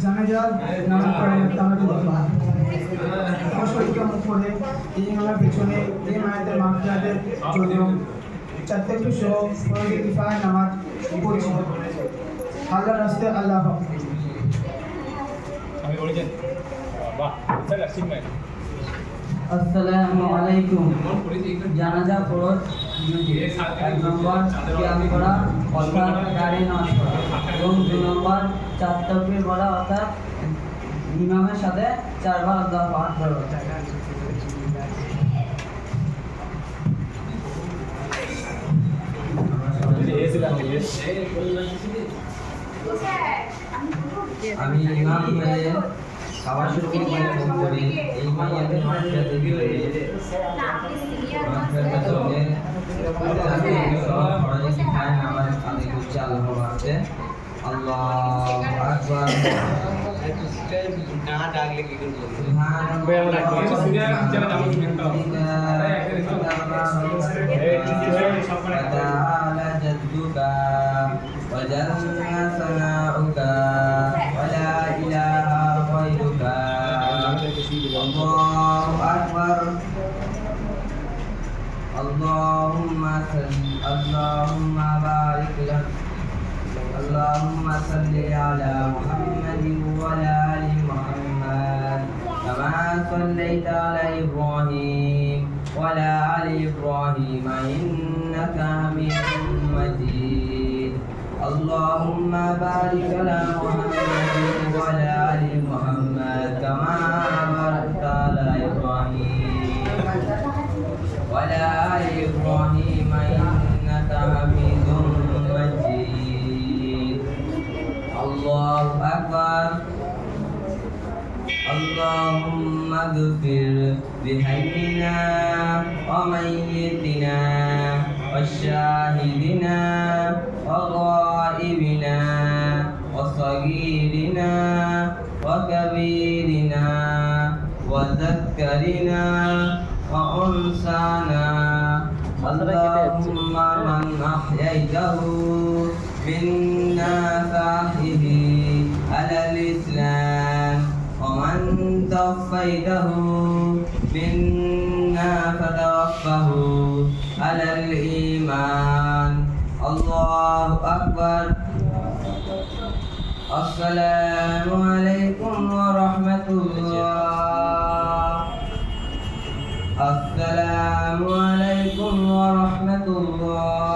জানাজার নাম পড়ে তাহলে দেখবা অবশ্যই মুখ পড়ে এই আমার পিছনে এই মায়েদের মাফিয়াদের জন্য চারটি সহ ফরজ কিফায়া নামাজ পড়ছি আল্লাহর রাস্তায় আল্লাহ আমি বলেছেন বাহ স্যার আসিফ আসসালামু আলাইকুম। জানাজা ফরজ এক নম্বর কিয়াম করা অর্থাৎ গাড়ি নষ্ট এবং 2 নম্বর 4 তাকবীর বলা অর্থাৎ ইমামের সাথে 4 বার আল্লাহু আকবার বলা। আমি ইমাম হয়ে খাওয়া শুরু করি এই মাইয়াদের মাঠটা দেখি আল্লাহু আকবার না ডাকলে কি করব Allahu Akbar. Allahumma barik lana. Allahumma salli ala Muhammadin wa ala ali Muhammad. Kama sallaita ala Ibrahim wa ala ali Ibrahim innaka Hamidum Majid. Allahumma barik ala Muhammadin wa ala ali Muhammad. Kama وعلى آل إبراهيم إنك حميد مجيد الله أكبر اللهم اغفر بحينا وميتنا وشاهدنا وغائبنا وصغيرنا وكبيرنا وذكرنا وأنسانا اللهم من أحييته منا فأحيه على الإسلام ومن توفيته منا فتوفه على الإيمان الله أكبر السلام عليكم ورحمة الله السلام عليكم ورحمة الله